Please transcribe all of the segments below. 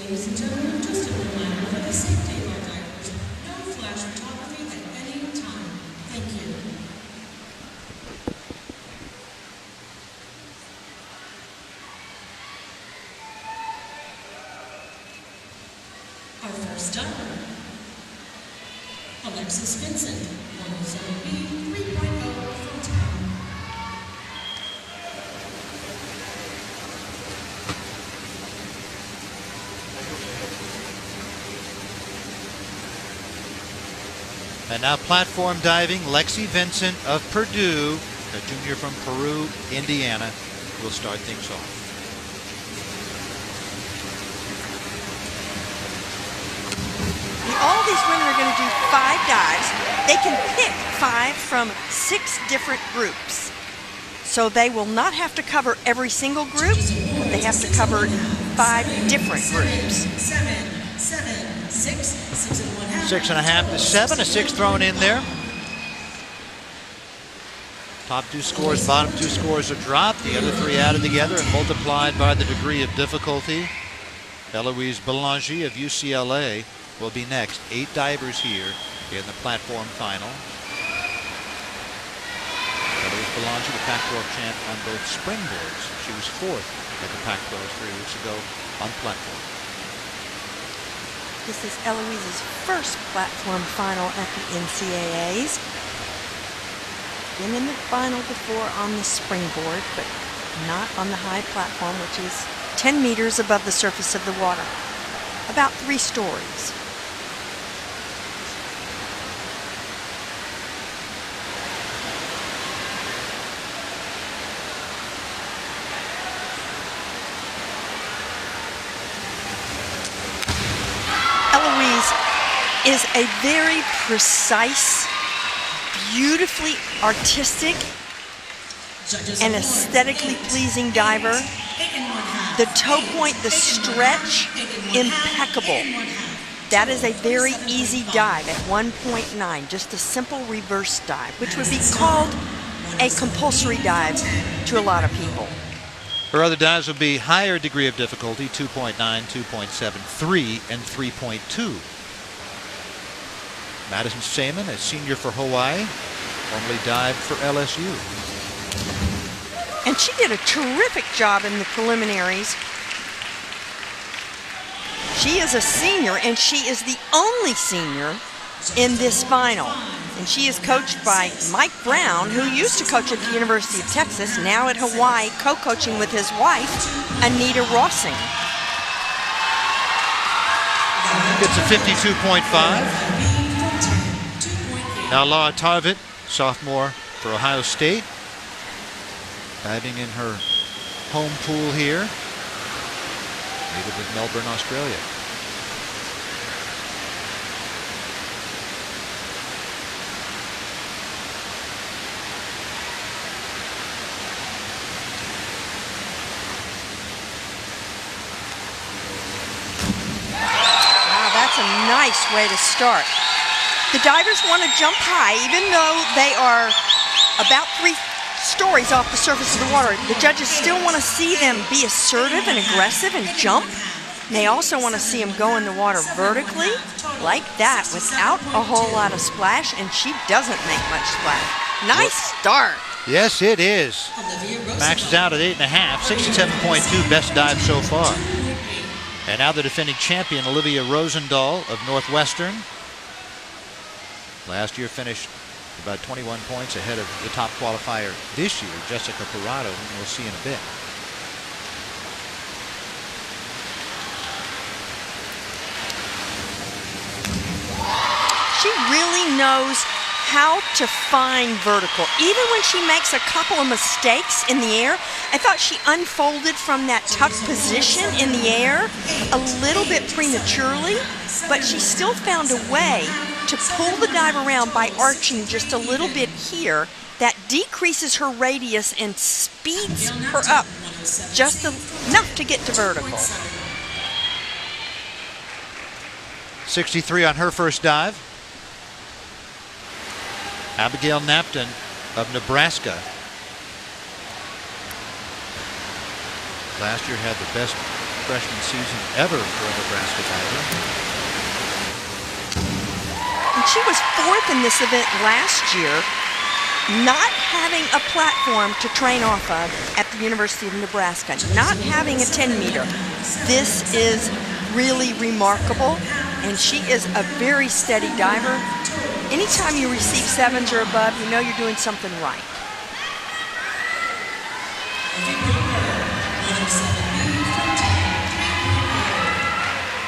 Ladies and gentlemen, just a reminder for the safety of our divers, no flash photography at any time. Thank you. Our first diver, Alexis Vincent, 107B 3.0 from town. And now platform diving, Lexi Vincent of Purdue, a junior from Peru, Indiana, will start things off. All these women are going to do 5 dives. They can pick 5 from 6 different groups. So they will not have to cover every single group. They have to cover 5 different groups. 6.5 to 7, a 6 thrown in there. Top 2 scores, bottom 2 scores are dropped. The other 3 added together and multiplied by the degree of difficulty. Eloise Belanger of UCLA will be next. 8 divers here in the platform final. Eloise Belanger, the Pac-12 champ on both springboards. She was 4th at the Pac-12 3 weeks ago on platform. This is Eloise's first platform final at the NCAAs. Been in the final before on the springboard, but not on the high platform, which is 10 meters above the surface of the water. About 3 stories. Eloise is a very precise, beautifully artistic, and aesthetically pleasing diver. The toe point, the stretch, impeccable. That is a very easy dive at 1.9, just a simple reverse dive, which would be called a compulsory dive to a lot of people. Her other dives will be higher degree of difficulty, 2.9, 2.7, 3, and 3.2. Madison Saman, a senior for Hawaii, formerly dived for LSU. And she did a terrific job in the preliminaries. She is a senior, and she is the only senior in this final. And she is coached by Mike Brown, who used to coach at the University of Texas, now at Hawaii, co-coaching with his wife, Anita Rossing. It's a 52.5. Now Laura Tarvit, sophomore for Ohio State, diving in her home pool here, native of Melbourne, Australia. That's a nice way to start. The divers want to jump high, even though they are about 3 stories off the surface of the water. The judges still want to see them be assertive and aggressive and jump. And they also want to see them go in the water vertically, like that, without a whole lot of splash, and she doesn't make much splash. Nice start. Yes, it is. Maxes out at 8.5, 67.2, best dive so far. And now the defending champion, Olivia Rosendahl of Northwestern. Last year finished about 21 points ahead of the top qualifier this year, Jessica Parado, whom we'll see in a bit. She really knows how to find vertical. Even when she makes a couple of mistakes in the air, I thought she unfolded from that tuck position in the air a little bit prematurely, but she still found a way to pull the dive around by arching just a little bit here. That decreases her radius and speeds her up just enough to get to vertical. 63 on her first dive. Abigail Napton of Nebraska. Last year had the best freshman season ever for a Nebraska diver. And she was 4th in this event last year, not having a platform to train off of at the University of Nebraska, not having a 10-meter. This is really remarkable, and she is a very steady diver. Anytime you receive 7s or above, you know you're doing something right.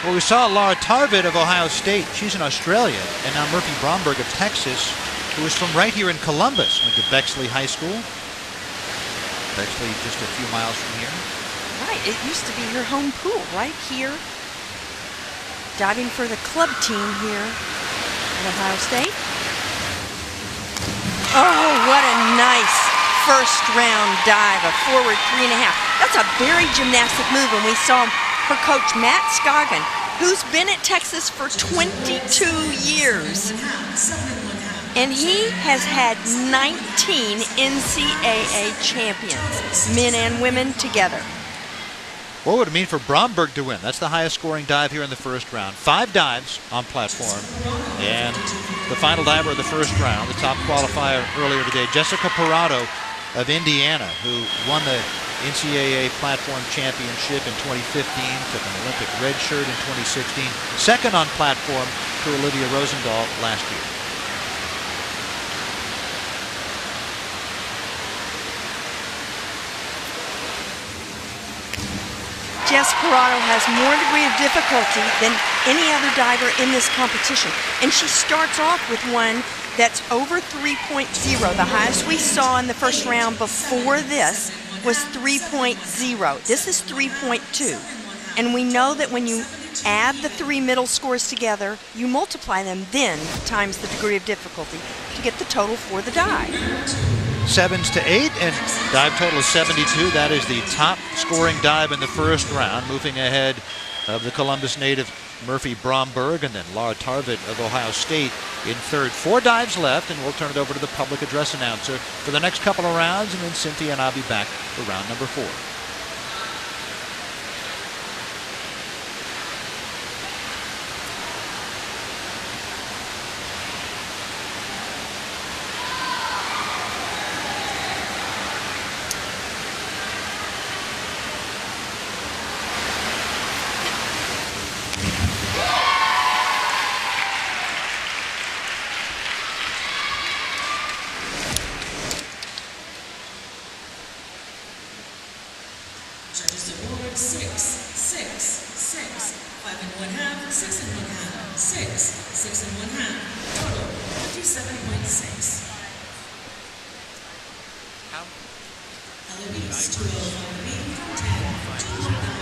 Well, we saw Laura Tarvin of Ohio State. She's in Australia. And now Murphy Bromberg of Texas, who is from right here in Columbus. Went to Bexley High School. Bexley just a few miles from here. Right, it used to be her home pool right here. Diving for the club team here at Ohio State. Oh, what a nice first round dive, a forward 3.5. That's a very gymnastic move, and we saw her coach, Matt Scoggin, who's been at Texas for 22 years. And he has had 19 NCAA champions, men and women together. What would it mean for Bromberg to win? That's the highest scoring dive here in the first round. 5 dives on platform. And the final diver of the first round, the top qualifier earlier today, Jessica Parado of Indiana, who won the NCAA platform championship in 2015, took an Olympic red shirt in 2016, second on platform to Olivia Rosendahl last year. Jess Parado has more degree of difficulty than any other diver in this competition. And she starts off with one that's over 3.0. The highest we saw in the first round before this was 3.0. This is 3.2. And we know that when you add the 3 middle scores together, you multiply them then times the degree of difficulty to get the total for the dive. 7s to 8, and dive total is 72. That is the top scoring dive in the first round, moving ahead of the Columbus native Murphy Bromberg, and then Laura Tarvin of Ohio State in third. 4 dives left, and we'll turn it over to the public address announcer for the next couple of rounds, and then Cynthia and I'll be back for round number 4. Judges award 6, 6, 6, 5 1/2, 6 1/2, 6, 6 1/2. Total 57.6. Eloise 205B from 10, 219.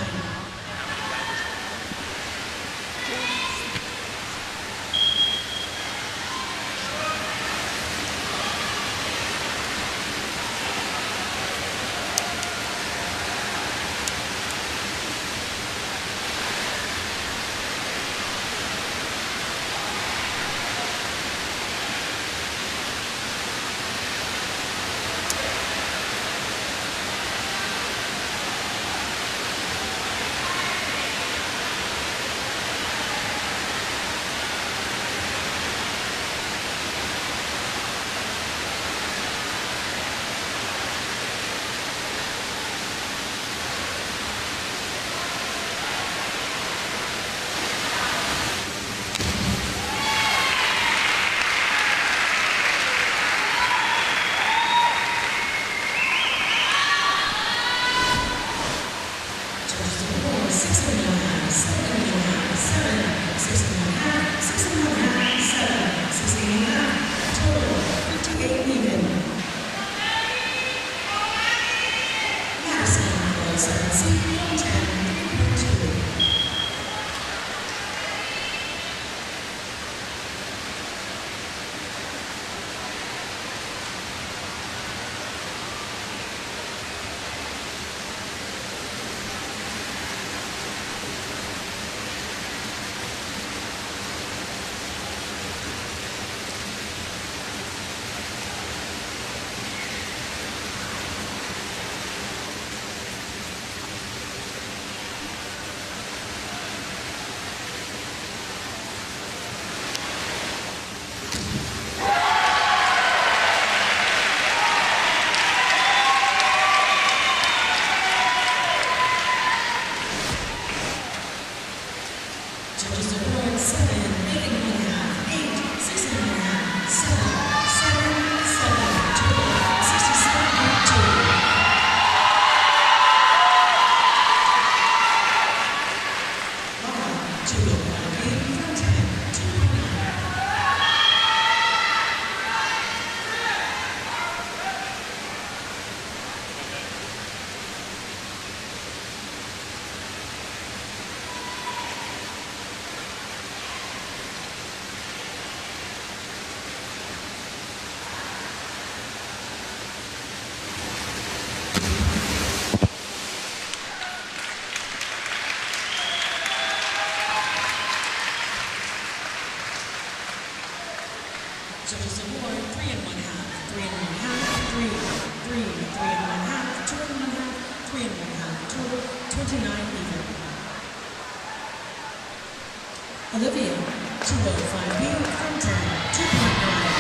Olivia, 205B from 10, 2.9.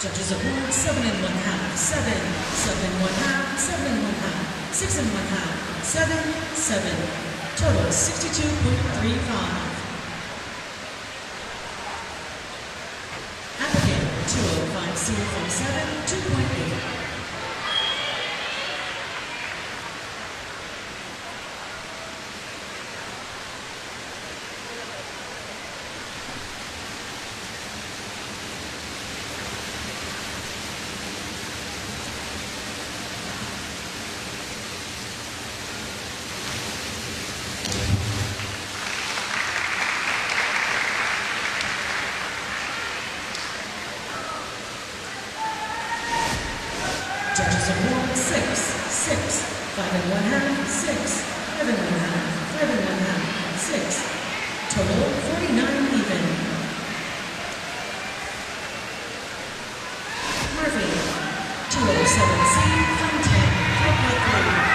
Judges award 7 1/2, 7, 7 1/2, 7 1/2, 6 1/2, 7, 7. Total 62.35. Abigail, 205C from 7, 2.8. Judges award 6, 6, 5 1/2, 6, 5 1/2, 5 1/2, 6. Total 49 even. Murphy, 207C from 10, 4.3.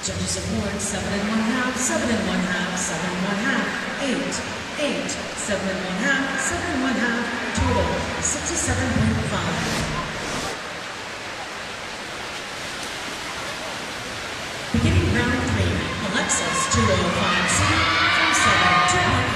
Judges award 7 1/2, 7 1/2, 7 1/2, 8, 8, 7 1/2, 7 1/2, total 67.5. Beginning round 3, Alexis 205C from 7, 2.8.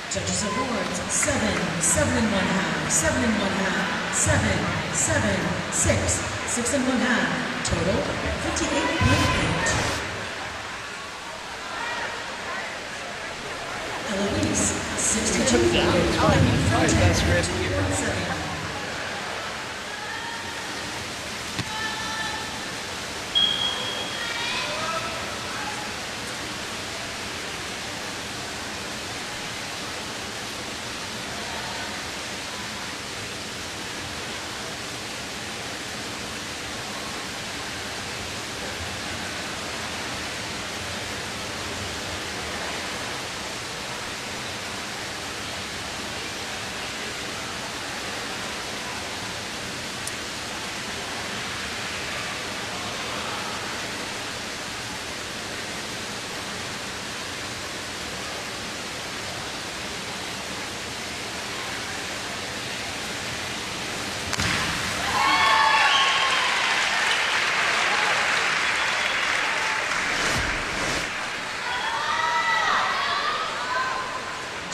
Judges awards 7, 7 1/2, 7 1/2, 7, 7, 6, 6 1/2, total 58.8. Eloise, 62.5. That's great.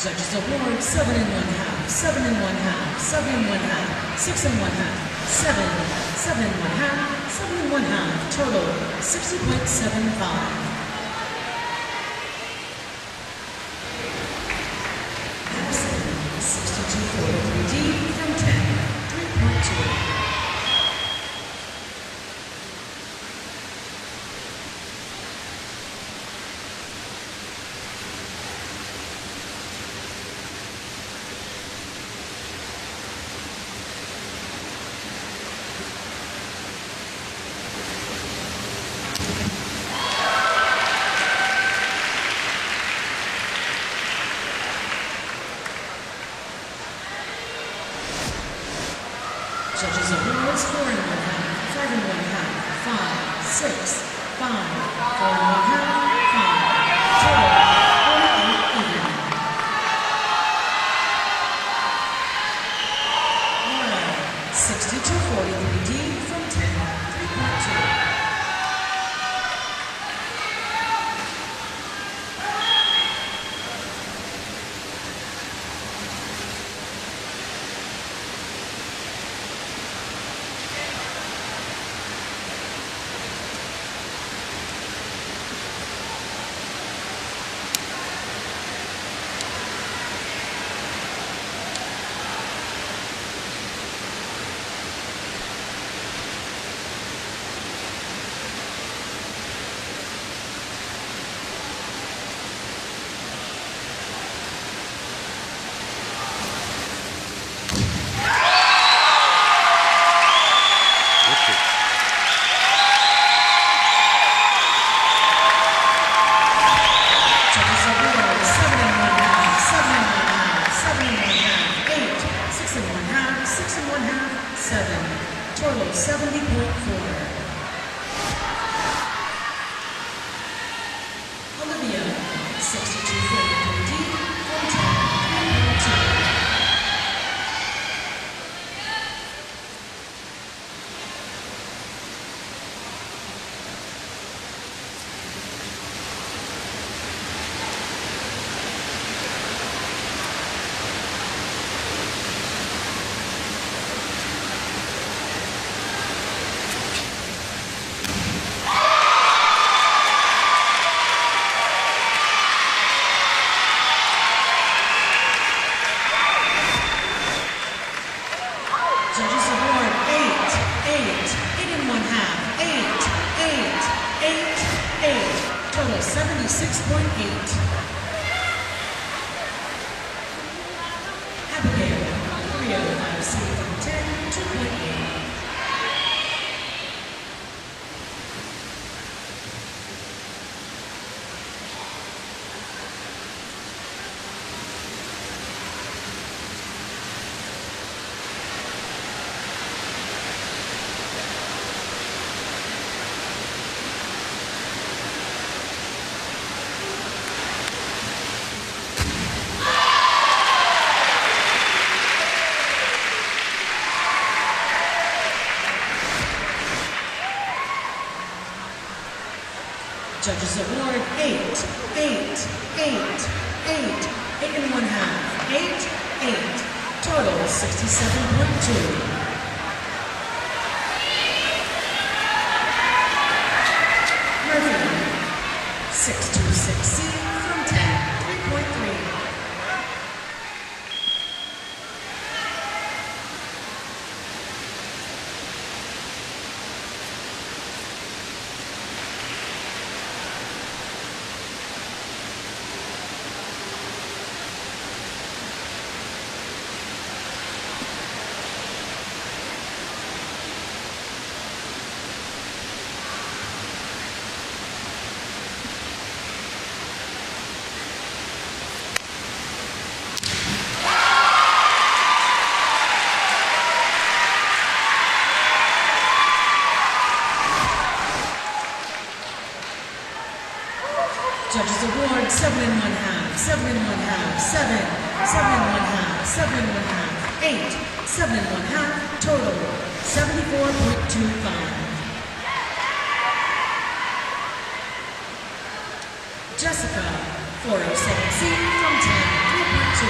Judges award 7 1/2, 7 1/2, 7 1/2, 6 1/2, 7, 7 1/2, 7 1/2, total 60.75. 62.43D from 10, 3.2. Judges awards 4 1/2, 5 1/2, 5, 6, 5, 4 1/2, 5. Total 48 even. Alright, 62.43D from 10, 3.2. Total 70.4. Olivia, 62.43D from 10, 3.2. Judges award 8, 8 1/2, 8. Total 76.8. Abigail, 305C from 10, 2.8. Judges award 8 1/2, 8. Total 67.2. Murphy, 626C from 10, 3.3. Judges award 7 1/2, 7 1/2, 7 1/2, 7 1/2, 8, 7 1/2, total 74.25. Jessica, 407C from 10, 3.2.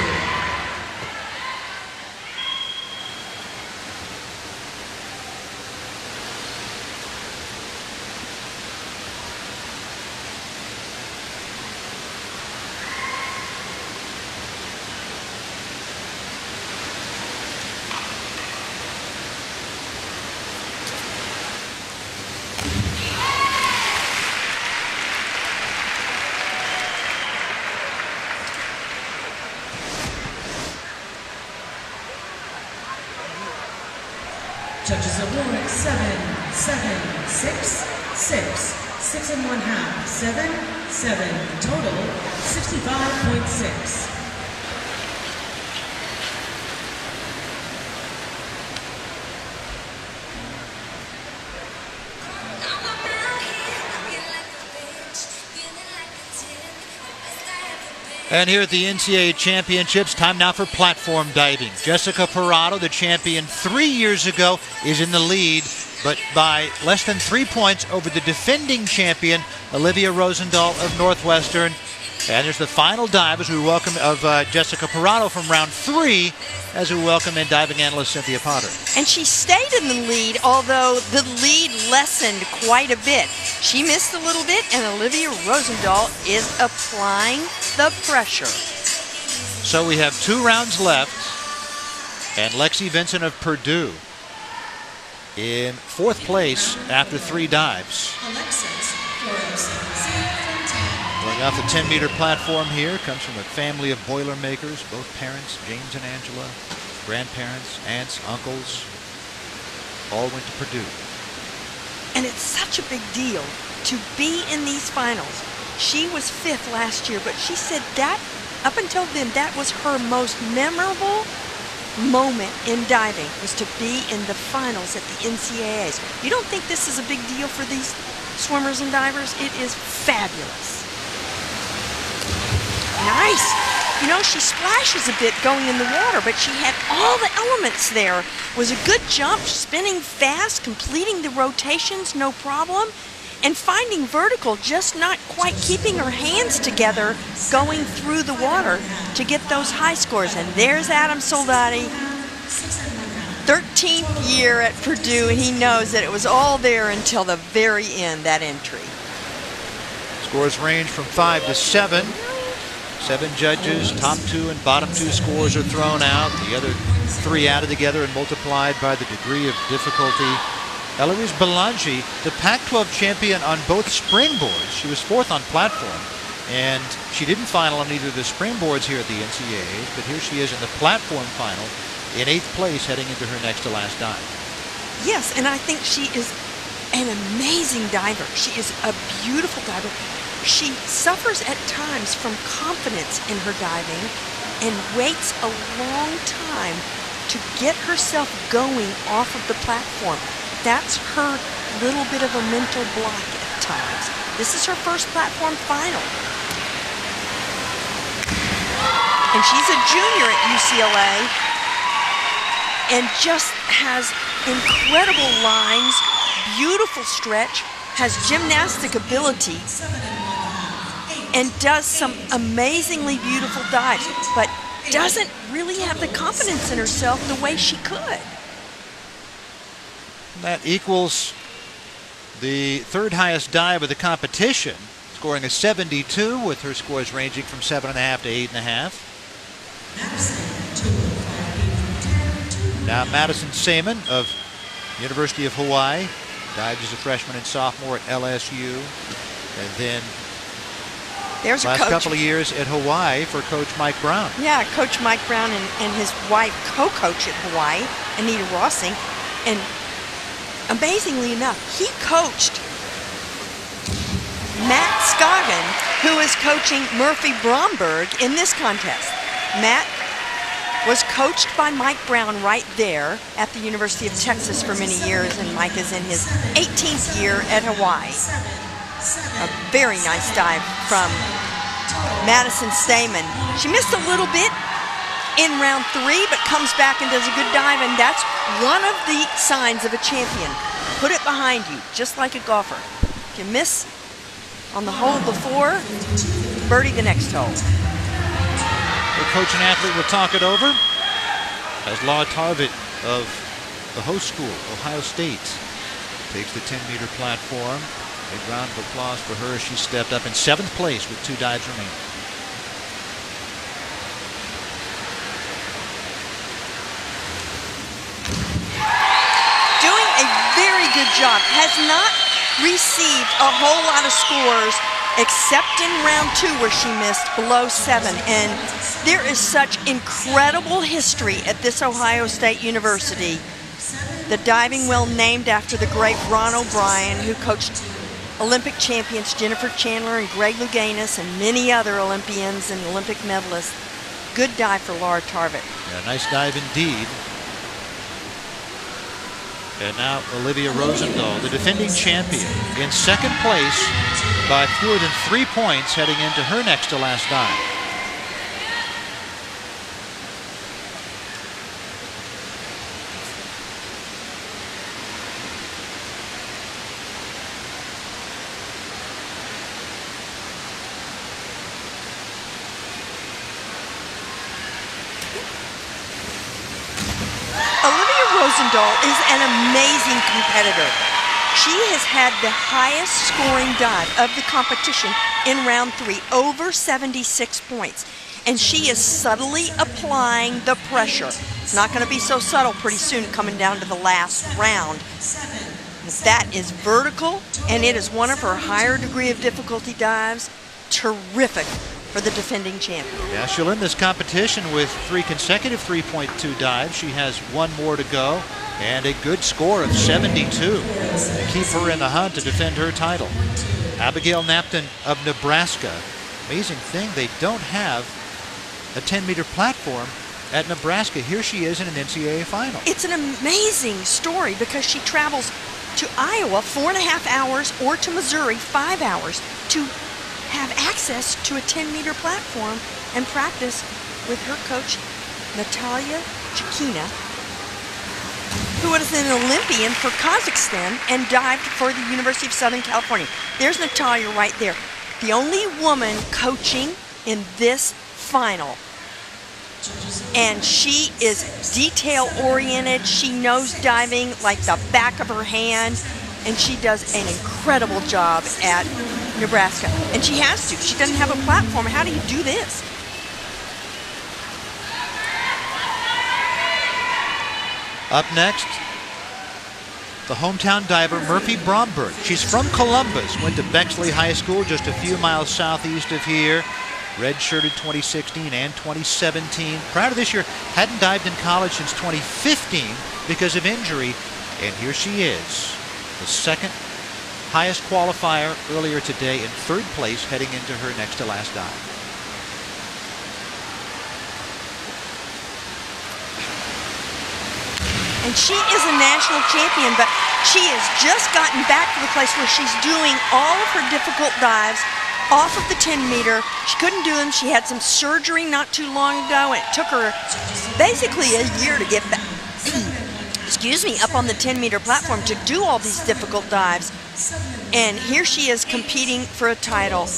Judges award 7, 7, 6, 6, 6 1/2, 7, 7, total 65.6. And here at the NCAA Championships, time now for platform diving. Jessica Parado, the champion 3 years ago, is in the lead, but by less than 3 points over the defending champion, Olivia Rosendahl of Northwestern. And there's the final dive as we welcome Jessica Parado from round 3 as we welcome in diving analyst Cynthia Potter. And she stayed in the lead, although the lead lessened quite a bit. She missed a little bit, and Olivia Rosendahl is applying the pressure. So we have 2 rounds left, and Lexi Vincent of Purdue in 4th place after 3 dives. Going off the 10-meter platform here, comes from a family of Boilermakers, both parents, James and Angela, grandparents, aunts, uncles, all went to Purdue. And it's such a big deal to be in these finals. She was 5th last year, but she said that up until then, that was her most memorable moment in diving, was to be in the finals at the NCAAs. You don't think this is a big deal for these swimmers and divers? It is fabulous. Nice. You know, she splashes a bit going in the water, but she had all the elements there. It was a good jump, spinning fast, completing the rotations, no problem, and finding vertical, just not quite keeping her hands together going through the water to get those high scores. And there's Adam Soldati, 13th year at Purdue, and he knows that it was all there until the very end, that entry. Scores range from 5 to 7. 7 judges, top 2 and bottom 2 scores are thrown out. The other 3 added together and multiplied by the degree of difficulty. Eloise Belangi, the Pac-12 champion on both springboards. She was 4th on platform, and she didn't final on either of the springboards here at the NCAAs, but here she is in the platform final in 8th place heading into her next to last dive. Yes, and I think she is an amazing diver. She is a beautiful diver. She suffers at times from confidence in her diving and waits a long time to get herself going off of the platform. That's her little bit of a mental block at times. This is her first platform final. And she's a junior at UCLA and just has incredible lines, beautiful stretch, has gymnastic ability, and does some amazingly beautiful dives, but doesn't really have the confidence in herself the way she could. That equals the 3rd highest dive of the competition, scoring a 72 with her scores ranging from 7.5 to 8.5. Now Madison Seaman of University of Hawaii dived as a freshman and sophomore at LSU, and then there's last a coach. Couple of years at Hawaii for Coach Mike Brown. Yeah, Coach Mike Brown and his wife co-coach at Hawaii, Anita Rossing, and amazingly enough, he coached Matt Scoggin, who is coaching Murphy Bromberg in this contest. Matt was coached by Mike Brown right there at the University of Texas for many years, and Mike is in his 18th year at Hawaii. A very nice dive from Madison Seaman. She missed a little bit in round 3, but comes back and does a good dive, and that's one of the signs of a champion. Put it behind you, just like a golfer. If you miss on the hole before, birdie the next hole. The coach and athlete will talk it over as Laura Tarvett of the host school, Ohio State, takes the 10-meter platform. Big round of applause for her as she stepped up in 7th place with 2 dives remaining. Doing a very good job. Has not received a whole lot of scores except in round 2 where she missed below 7. And there is such incredible history at this Ohio State University. The diving well named after the great Ron O'Brien, who coached Olympic champions Jennifer Chandler and Greg Louganis and many other Olympians and Olympic medalists. Good dive for Laura Tarvik. Yeah, nice dive indeed. And now Olivia Rosendahl, the defending champion, in second place by fewer than 3 points heading into her next to last dive. Rosendahl is an amazing competitor. She has had the highest scoring dive of the competition in round 3, over 76 points. And she is subtly applying the pressure. It's not going to be so subtle pretty soon coming down to the last round. That is vertical, and it is one of her higher degree of difficulty dives. Terrific for the defending champion. Yeah, she'll end this competition with 3 consecutive 3.2 dives. She has 1 more to go and a good score of 72 to keep her in the hunt to defend her title. Abigail Napton of Nebraska. Amazing thing, they don't have a 10-meter platform at Nebraska. Here she is in an NCAA final. It's an amazing story because she travels to Iowa 4.5 hours or to Missouri 5 hours to have access to a 10-meter platform and practice with her coach, Natalia Chikina, who was an Olympian for Kazakhstan and dived for the University of Southern California. There's Natalia right there. The only woman coaching in this final. And she is detail-oriented. She knows diving like the back of her hand. And she does an incredible job at Nebraska. And she has to. She doesn't have a platform. How do you do this? Up next, the hometown diver Murphy Bromberg. She's from Columbus, went to Bexley High School just a few miles southeast of here. Redshirted 2016 and 2017. Prior to this year, hadn't dived in college since 2015 because of injury. And here she is, the second highest qualifier earlier today in 3rd place heading into her next to last dive. And she is a national champion, but she has just gotten back to the place where she's doing all of her difficult dives off of the 10-meter. She couldn't do them. She had some surgery not too long ago, and it took her basically a year to get back, excuse me, up on the 10-meter platform to do all these difficult dives. And here she is competing for a title.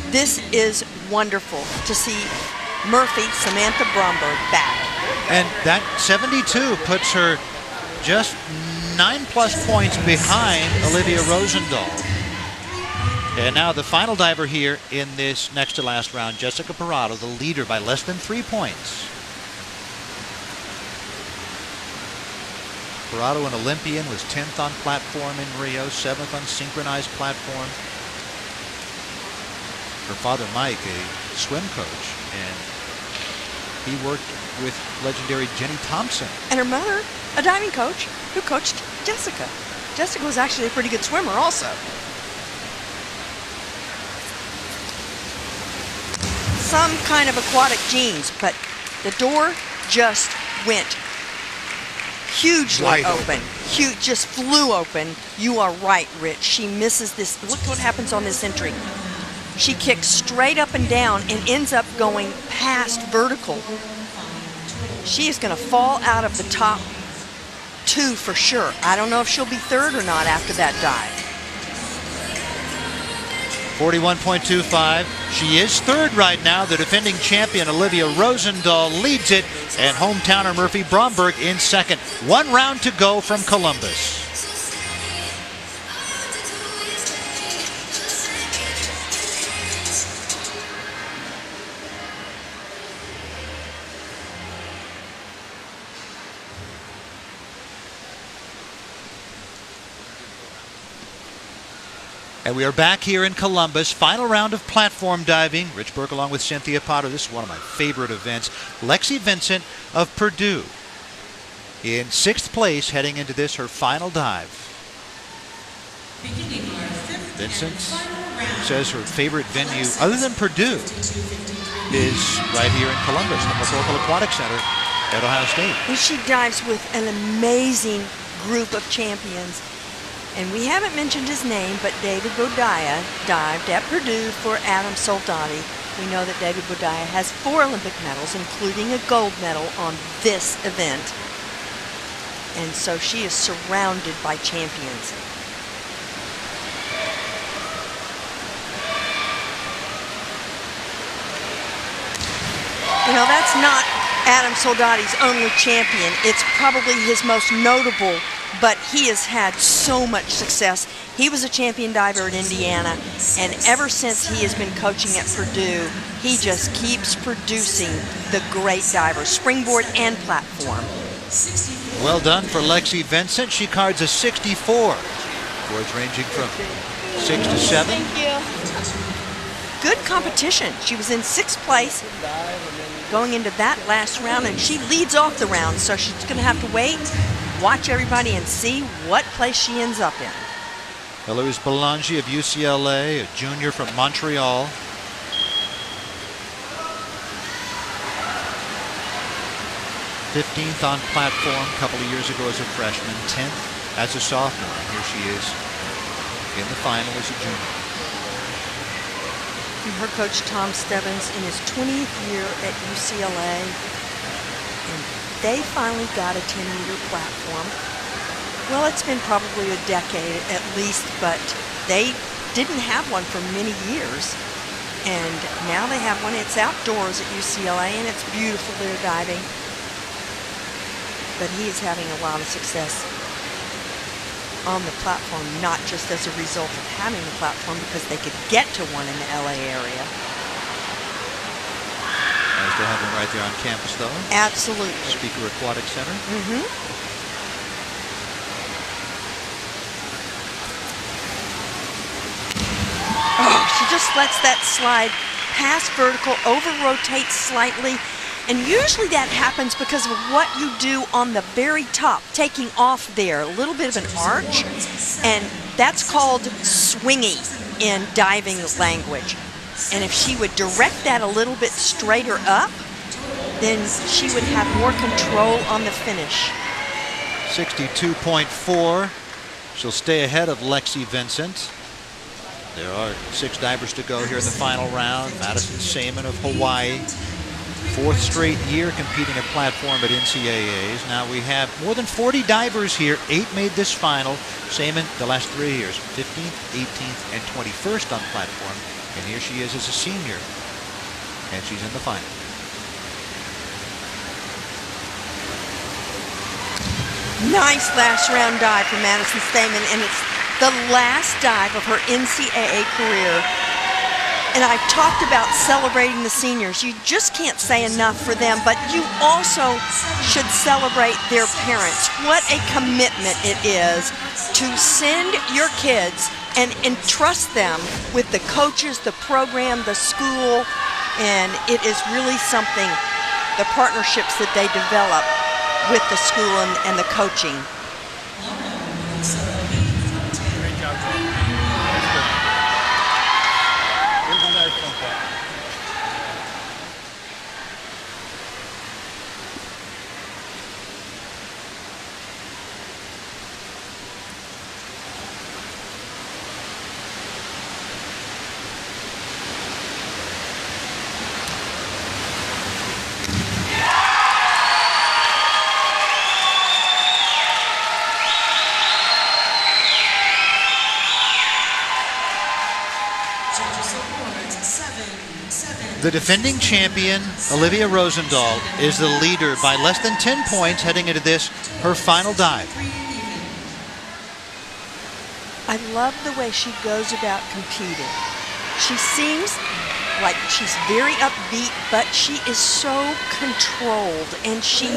This is wonderful to see Murphy, Samantha Bromberg, back. And that 72 puts her just 9+ points behind Olivia Rosendahl. And now the final diver here in this next to last round, Jessica Parado, the leader by less than 3 points. Parado, an Olympian, was 10th on platform in Rio, 7th on synchronized platform. Her father, Mike, a swim coach, and he worked with legendary Jenny Thompson. And her mother, a diving coach, who coached Jessica. Jessica was actually a pretty good swimmer also. Some kind of aquatic genes, but the door just went hugely open. Huge, just flew open. You are right, Rich. She misses this. Look what happens on this entry. She kicks straight up and down and ends up going past vertical. She is going to fall out of the top 2 for sure. I don't know if she'll be 3rd or not after that dive. 41.25. She is 3rd right now. The defending champion Olivia Rosendahl leads it, and hometowner Murphy Bromberg in 2nd. 1 round to go from Columbus. And we are back here in Columbus. Final round of platform diving. Rich Burke along with Cynthia Potter. This is one of my favorite events. Lexi Vincent of Purdue. in 6th place heading into this, her final dive. Beginning our fifth Vincent and final round. says her favorite venue, other than Purdue, is right here in Columbus, the McCorkle Aquatic Center at Ohio State. And she dives with an amazing group of champions. And we haven't mentioned his name, but David Bodaya dived at Purdue for Adam Soldati. We know that David Bodaya has 4 Olympic medals, including a gold medal on this event. And so she is surrounded by champions. You know, that's not Adam Soldati's only champion. It's probably his most notable, but he has had so much success. He was a champion diver at Indiana, and ever since he has been coaching at Purdue, he just keeps producing the great divers, springboard and platform. Well done for Lexi Vincent. She cards a 64. Scores ranging from 6 to 7. Thank you. Good competition. She was in 6th place going into that last round, and she leads off the round, so she's going to have to wait, watch everybody, and see what place she ends up in. Eloise Belangi of UCLA, a junior from Montreal. 15th on platform a couple of years ago as a freshman, 10th as a sophomore. And here she is in the final as a junior. And her coach, Tom Stebbins, in his 20th year at UCLA, and they finally got a 10-meter platform. Well, it's been probably a decade at least, but they didn't have one for many years. And now they have one. It's outdoors at UCLA, and it's beautiful there diving. But he is having a lot of success on the platform, not just as a result of having the platform, because they could get to one in the LA area. Nice to have them right there on campus, though. Absolutely. Speaker Aquatic Center. Mm-hmm. Oh, she just lets that slide past vertical, over-rotates slightly. And usually that happens because of what you do on the very top, taking off there, a little bit of an arch, and that's called swinging in diving language. And if she would direct that a little bit straighter up, then she would have more control on the finish. 62.4. She'll stay ahead of Lexi Vincent. There are 6 divers to go here in the final round. Madison Saman of Hawaii. 4th straight year competing at platform at NCAAs. Now we have more than 40 divers here. 8 made this final. Saman the last 3 years, 15th, 18th, and 21st on platform. And here she is as a senior. And she's in the final. Nice last round dive for Madison Stamen, and it's the last dive of her NCAA career. And I've talked about celebrating the seniors. You just can't say enough for them, but you also should celebrate their parents. What a commitment it is to send your kids and entrust them with the coaches, the program, the school, and it is really something, the partnerships that they develop with the school and the coaching. The defending champion, Olivia Rosendahl, is the leader by less than 10 points heading into this, her final dive. I love the way she goes about competing. She seems like she's very upbeat, but she is so controlled, and she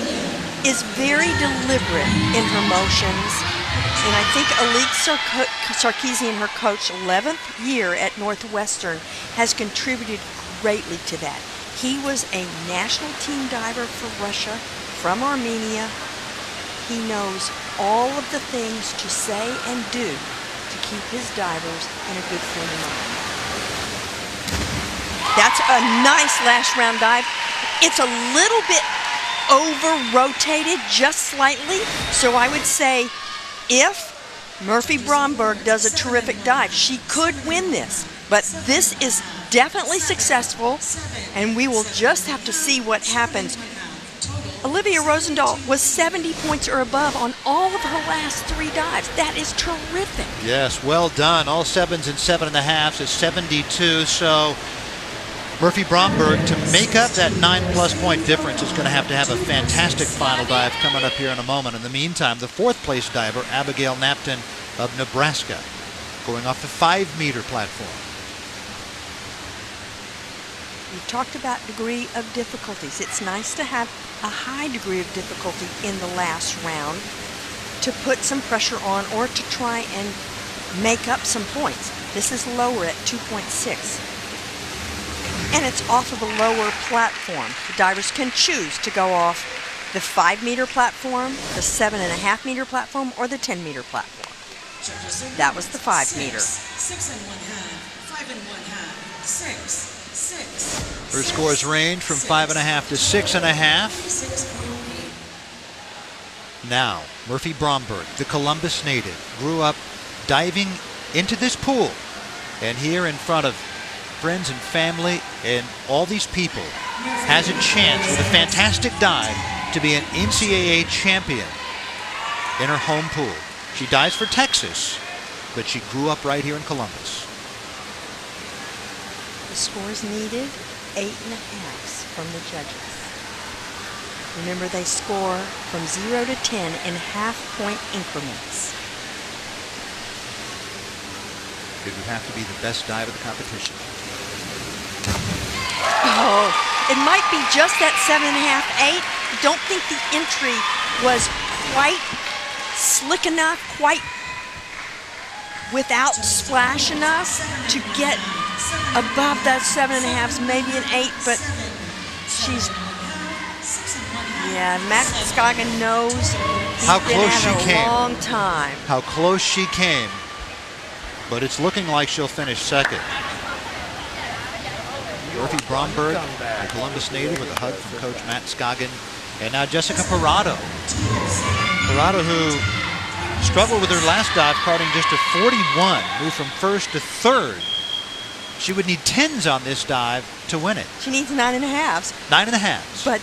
is very deliberate in her motions. And I think Alix Sarkeesian, her coach, 11th year at Northwestern, has contributed greatly to that. He was a national team diver for Russia, from Armenia, he knows all of the things to say and do to keep his divers in a good frame of mind. That's a nice last round dive. It's a little bit over-rotated just slightly, so I would say if Murphy Bromberg does a terrific dive, she could win this. But this is definitely successful, and we will just have to see what happens. Olivia Rosendahl was 70 points or above on all of her last 3 dives. That is terrific. Yes, well done. All 7s and 7.5s is 72. So Murphy Bromberg, to make up that 9+ point difference, is going to have a fantastic final dive coming up here in a moment. In the meantime, the 4th place diver, Abigail Napton of Nebraska, going off the 5-meter platform. You talked about degree of difficulties. It's nice to have a high degree of difficulty in the last round to put some pressure on or to try and make up some points. This is lower at 2.6. And it's off of a lower platform. The divers can choose to go off the 5-meter platform, the 7.5-meter platform, or the 10-meter platform. That was the 5-meter. 6 1/2, 5 1/2, 6. Her scores range from 5.5 to 6.5. Now, Murphy Bromberg, the Columbus native, grew up diving into this pool. And here in front of friends and family and all these people, has a chance with a fantastic dive to be an NCAA champion in her home pool. She dives for Texas, but she grew up right here in Columbus. The scores needed, 8.5s from the judges. Remember, they score from 0 to 10 in half-point increments. It would have to be the best dive of the competition. Oh, it might be just that 7.5, 8. Don't think the entry was quite slick enough, quite without splash enough to get above that 7.5s, maybe an 8, but she's, yeah, Matt Scoggin knows how close she came. A long time. How close she came, but it's looking like she'll finish second. Murphy Bromberg, a Columbus native, with a hug from Coach Matt Scoggin. And now Jessica Parado. Parado, who struggled with her last dive, carding just a 41, moved from 1st to 3rd. She would need 10s on this dive to win it. She needs 9.5s. 9.5s. But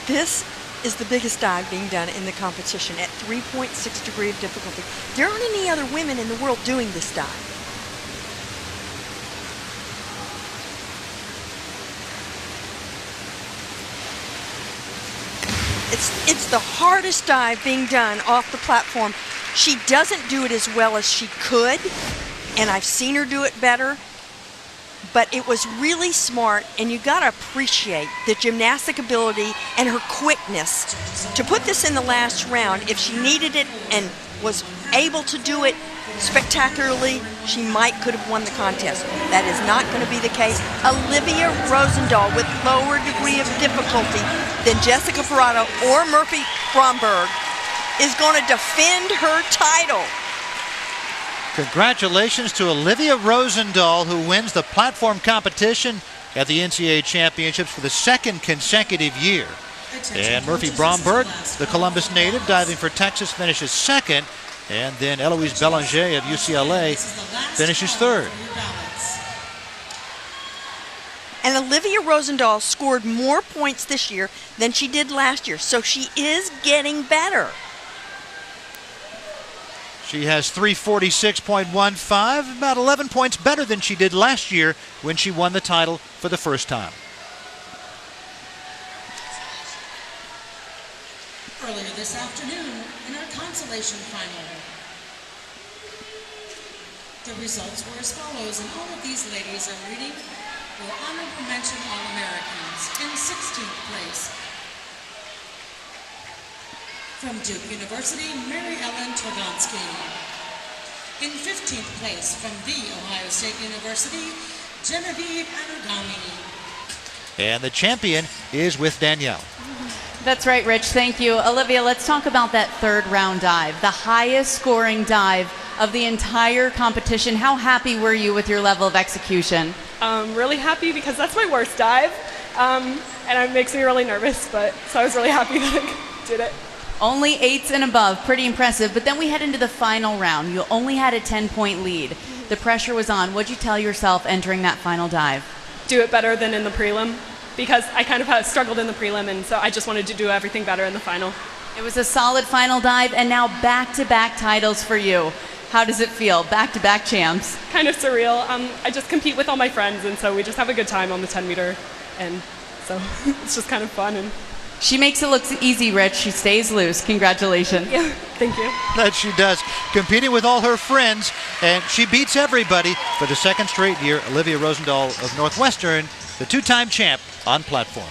this is the biggest dive being done in the competition at 3.6 degree of difficulty. There aren't any other women in the world doing this dive. It's the hardest dive being done off the platform. She doesn't do it as well as she could, and I've seen her do it better, but it was really smart, and you got to appreciate the gymnastic ability and her quickness to put this in the last round. If she needed it and was able to do it spectacularly, she could have won the contest. That is not going to be the case. Olivia Rosendahl, with lower degree of difficulty than Jessica Parado or Murphy Bromberg, is going to defend her title. Congratulations to Olivia Rosendahl, who wins the platform competition at the NCAA Championships for the 2nd consecutive year. And Murphy Bromberg, the Columbus native, diving for Texas, finishes 2nd. And then Eloise Belanger of UCLA finishes 3rd. And Olivia Rosendahl scored more points this year than she did last year, so she is getting better. She has 346.15, about 11 points better than she did last year when she won the title for the first time. Earlier this afternoon, in our consolation final, the results were as follows, and all of these ladies I'm reading were honorable mention All-Americans. In 16th place, from Duke University, Mary Ellen Torgonsky. In 15th place, from The Ohio State University, Genevieve Anugami. And the champion is with Danielle. That's right, Rich. Thank you. Olivia, let's talk about that third round dive, the highest scoring dive of the entire competition. How happy were you with your level of execution? Really happy because that's my worst dive, and it makes me really nervous, but so I was really happy that I did it. Only 8s and above, pretty impressive. But then we head into the final round. You only had a 10-point lead. The pressure was on. What'd you tell yourself entering that final dive? Do it better than in the prelim, because I kind of struggled in the prelim, and so I just wanted to do everything better in the final. It was a solid final dive, and now back-to-back titles for you. How does it feel? Back-to-back champs. Kind of surreal. I just compete with all my friends, and so we just have a good time on the 10 meter, and so it's just kind of fun. And she makes it look easy, Rich. She stays loose. Congratulations. yeah, thank you. That she does. Competing with all her friends, and she beats everybody for the second straight year. Olivia Rosendahl of Northwestern, the two-time champ on platform.